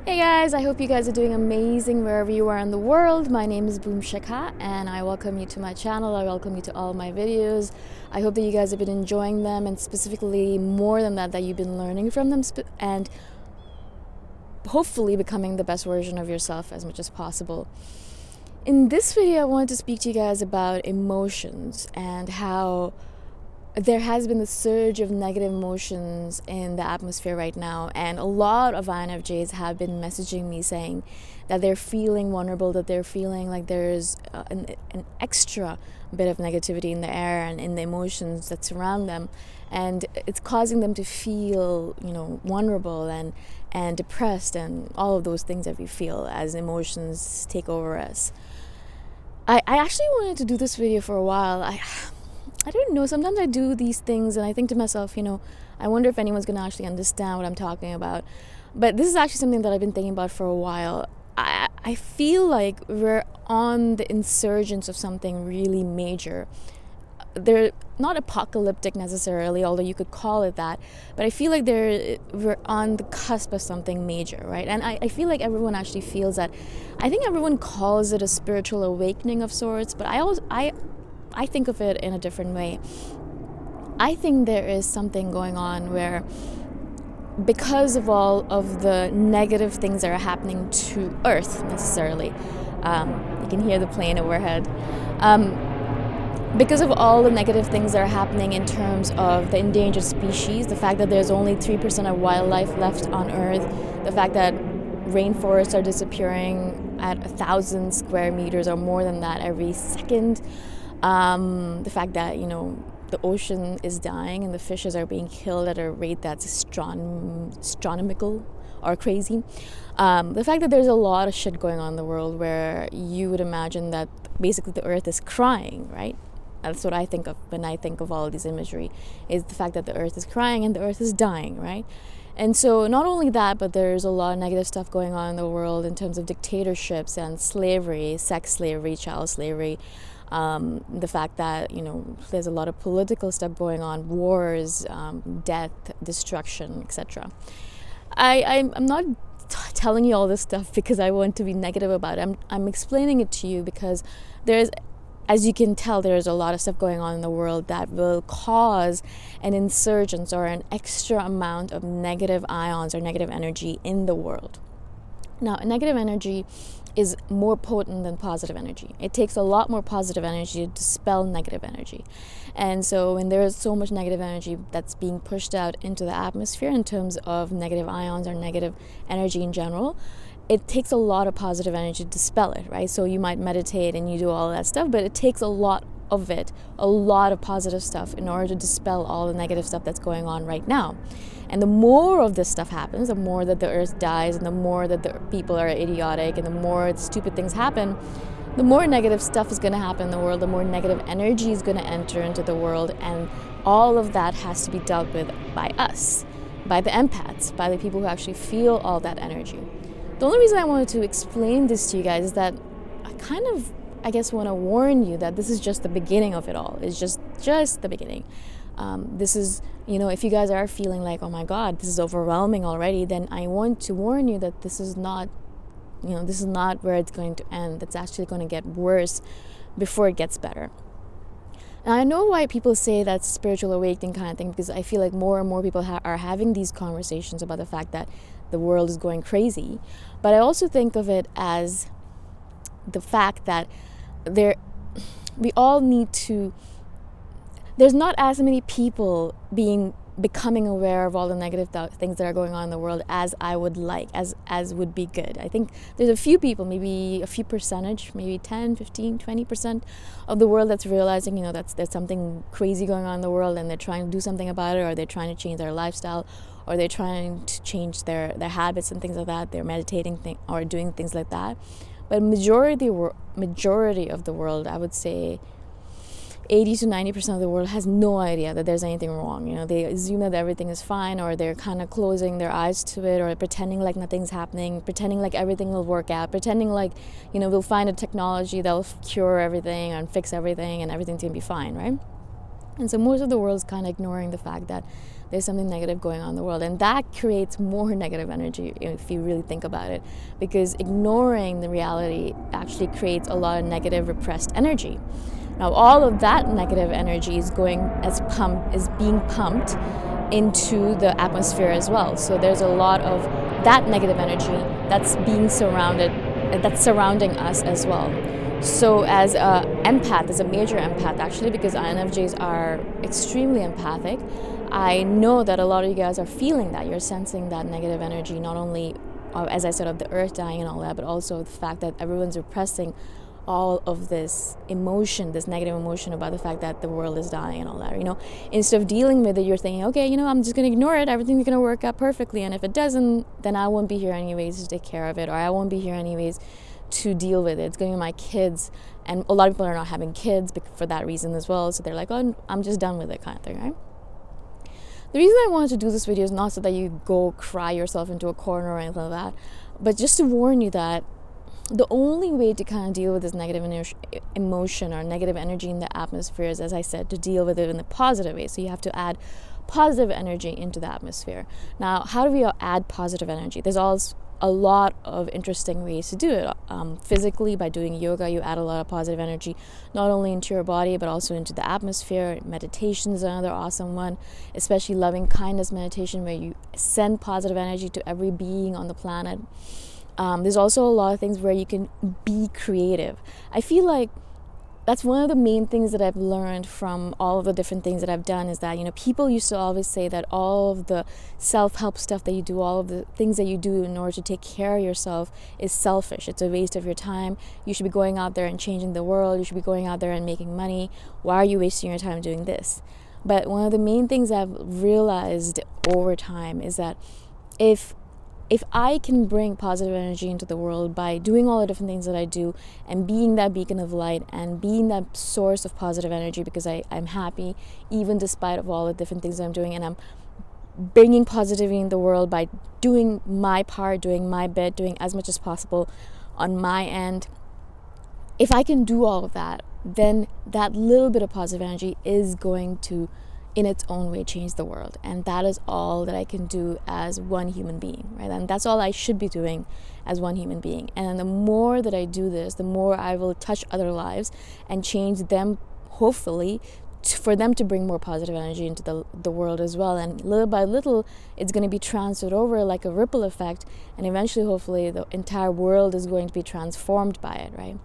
Hey guys, I hope you guys are doing amazing wherever you are in the world. My name is Shikha and I welcome you to my channel. I welcome you to all my videos. I hope that you guys have been enjoying them, and specifically more than that you've been learning from them and hopefully becoming the best version of yourself as much as possible. In this video, I wanted to speak to you guys about emotions and how there has been a surge of negative emotions in the atmosphere right now, and a lot of INFJs have been messaging me saying that they're feeling vulnerable, that they're feeling like there's an extra bit of negativity in the air and in the emotions that surround them, and it's causing them to feel, vulnerable and depressed and all of those things that we feel as emotions take over us. I actually wanted to do this video for a while. I don't know, sometimes I do these things and I think to myself, I wonder if anyone's going to actually understand what I'm talking about. But this is actually something that I've been thinking about for a while. I feel like we're on the insurgence of something really major. They're not apocalyptic necessarily, although you could call it that, but I feel like we're on the cusp of something major, right? And I feel like everyone actually feels that. I think everyone calls it a spiritual awakening of sorts, but I think of it in a different way. I think there is something going on where, because of all of the negative things that are happening to Earth necessarily, you can hear the plane overhead, because of all the negative things that are happening in terms of the endangered species, the fact that there's only 3% of wildlife left on Earth, the fact that rainforests are disappearing at 1,000 square meters or more than that every second, the fact that the ocean is dying and the fishes are being killed at a rate that's astronomical or crazy, the fact that there's a lot of shit going on in the world where you would imagine that basically the earth is crying, right? That's what I think of when I think of all of this imagery, is the fact that the earth is crying and the earth is dying, right? And so not only that, but there's a lot of negative stuff going on in the world in terms of dictatorships and slavery, sex slavery, child slavery. The fact that there's a lot of political stuff going on, wars, death, destruction, etc. I'm not telling you all this stuff because I want to be negative about it. I'm explaining it to you because there's, as you can tell, there's a lot of stuff going on in the world that will cause an insurgence or an extra amount of negative ions or negative energy in the world. Now, negative energy is more potent than positive energy. It takes a lot more positive energy to dispel negative energy. And so when there is so much negative energy that's being pushed out into the atmosphere in terms of negative ions or negative energy in general, it takes a lot of positive energy to dispel it, right? So you might meditate and you do all that stuff, but it takes a lot of it, a lot of positive stuff in order to dispel all the negative stuff that's going on right now. And the more of this stuff happens, the more that the earth dies and the more that the people are idiotic and the more stupid things happen, the more negative stuff is going to happen in the world, the more negative energy is going to enter into the world, and all of that has to be dealt with by us, by the empaths, by the people who actually feel all that energy. The only reason I wanted to explain this to you guys is that I guess want to warn you that this is just the beginning of it all. It's just the beginning. This is, if you guys are feeling like, oh my God, this is overwhelming already, then I want to warn you that this is not where it's going to end. It's actually going to get worse before it gets better. And I know why people say that's spiritual awakening kind of thing, because I feel like more and more people are having these conversations about the fact that the world is going crazy. But I also think of it as the fact that we all need to, there's not as many people becoming aware of all the negative things that are going on in the world as I would like, as would be good. I think there's a few people, maybe a few percentage, maybe 10, 15, 20% of the world that's realizing, there's something crazy going on in the world and they're trying to do something about it, or they're trying to change their lifestyle, or they're trying to change their habits and things like that. They're meditating or doing things like that. But majority of the world, I would say 80 to 90% of the world has no idea that there's anything wrong. They assume that everything is fine, or they're kind of closing their eyes to it, or pretending like nothing's happening, pretending like everything will work out, pretending like, we'll find a technology that'll cure everything and fix everything and everything's going to be fine, right? And so most of the world is kind of ignoring the fact that there's something negative going on in the world. And that creates more negative energy if you really think about it, because ignoring the reality actually creates a lot of negative repressed energy. Now, all of that negative energy is being pumped into the atmosphere as well. So there's a lot of that negative energy that's surrounding us as well. So as a empath, as a major empath actually, because INFJs are extremely empathic, I know that a lot of you guys are feeling that. You're sensing that negative energy, not only, as I said, of the earth dying and all that, but also the fact that everyone's repressing all of this emotion, this negative emotion about the fact that the world is dying and all that. Instead of dealing with it, you're thinking, okay, I'm just going to ignore it. Everything's going to work out perfectly. And if it doesn't, then I won't be here anyways to take care of it, or I won't be here anyways to deal with it. It's going to be my kids. And a lot of people are not having kids for that reason as well. So they're like, oh, I'm just done with it kind of thing, right? The reason I wanted to do this video is not so that you go cry yourself into a corner or anything like that, but just to warn you that the only way to kind of deal with this negative emotion or negative energy in the atmosphere is, as I said, to deal with it in a positive way. So you have to add positive energy into the atmosphere. Now, how do we add positive energy? There's also a lot of interesting ways to do it. Physically, by doing yoga, you add a lot of positive energy, not only into your body, but also into the atmosphere. Meditation is another awesome one, especially loving kindness meditation, where you send positive energy to every being on the planet. There's also a lot of things where you can be creative. I feel like that's one of the main things that I've learned from all of the different things that I've done, is that, people used to always say that all of the self-help stuff that you do, all of the things that you do in order to take care of yourself is selfish. It's a waste of your time. You should be going out there and changing the world. You should be going out there and making money. Why are you wasting your time doing this? But one of the main things I've realized over time is that if I can bring positive energy into the world by doing all the different things that I do and being that beacon of light and being that source of positive energy, because I'm happy even despite of all the different things that I'm doing, and I'm bringing positivity in the world by doing my part, doing my bit, doing as much as possible on my end. If I can do all of that, then that little bit of positive energy is going to, in its own way, change the world. And that is all that I can do as one human being, right? And that's all I should be doing as one human being. And the more that I do this, the more I will touch other lives and change them, hopefully, for them to bring more positive energy into the world as well. And little by little, it's going to be transferred over like a ripple effect. And eventually, hopefully, the entire world is going to be transformed by it, right?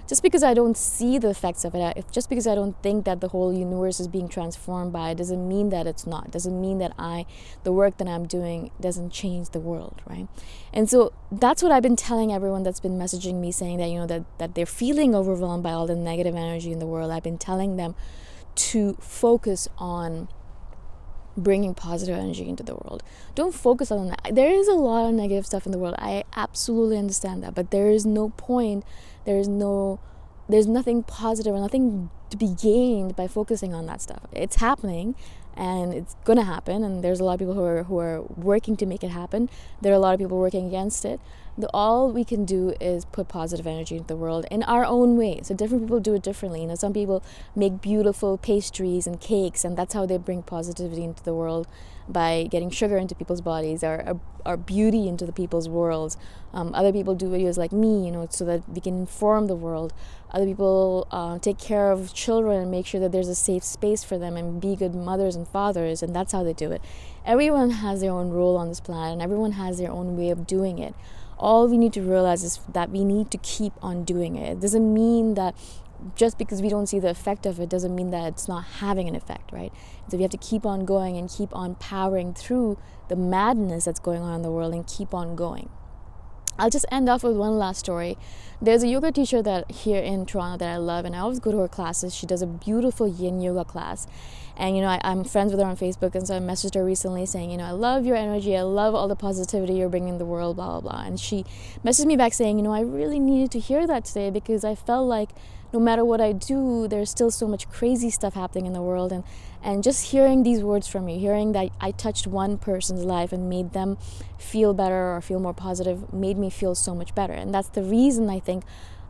Just because I don't see the effects of it, just because I don't think that the whole universe is being transformed by it, doesn't mean that it's not. Doesn't mean that the work that I'm doing doesn't change the world, right? And so that's what I've been telling everyone that's been messaging me, saying that, that they're feeling overwhelmed by all the negative energy in the world. I've been telling them to focus on bringing positive energy into the world. Don't focus on that. There is a lot of negative stuff in the world. I absolutely understand that, but there is no point. There's nothing positive or nothing to be gained by focusing on that stuff. It's happening, and it's going to happen, and there's a lot of people who are working to make it happen. There are a lot of people working against it. All we can do is put positive energy into the world in our own way. So different people do it differently. Some people make beautiful pastries and cakes, and that's how they bring positivity into the world, by getting sugar into people's bodies, or beauty into the people's worlds. Other people do videos like me, so that we can inform the world. Other people take care of children and make sure that there's a safe space for them and be good mothers and fathers, and that's how they do it. Everyone has their own role on this planet, and everyone has their own way of doing it. All we need to realize is that we need to keep on doing it. It doesn't mean that just because we don't see the effect of it doesn't mean that it's not having an effect, right? So we have to keep on going and keep on powering through the madness that's going on in the world and keep on going. I'll just end off with one last story. There's a yoga teacher that here in Toronto that I love, and I always go to her classes. She does a beautiful yin yoga class, and I'm friends with her on Facebook, and so I messaged her recently saying, I love your energy, I love all the positivity you're bringing in the world, blah blah blah. And she messaged me back saying, I really needed to hear that today, because I felt like no matter what I do, there's still so much crazy stuff happening in the world, and just hearing these words from you, hearing that I touched one person's life and made them feel better or feel more positive, made me feel so much better. And that's the reason I think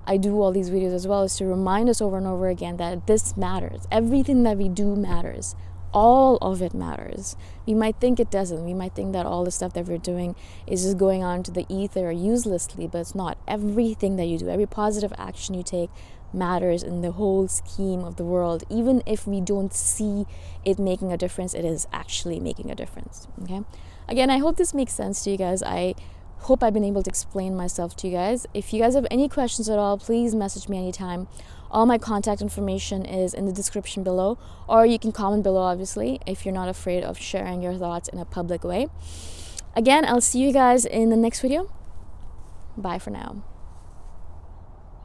I do all these videos as well, is to remind us over and over again that this matters. Everything that we do matters. all of it matters. We might think it doesn't. We might think that all the stuff that we're doing is just going on to the ether uselessly, but it's not. Everything that you do, every positive action you take matters in the whole scheme of the world. Even if we don't see it making a difference, it is actually making a difference. Okay? Again, I hope this makes sense to you guys. I hope I've been able to explain myself to you guys. If you guys have any questions at all, please message me anytime. All my contact information is in the description below, or you can comment below, obviously, if you're not afraid of sharing your thoughts in a public way. Again, I'll see you guys in the next video. Bye for now.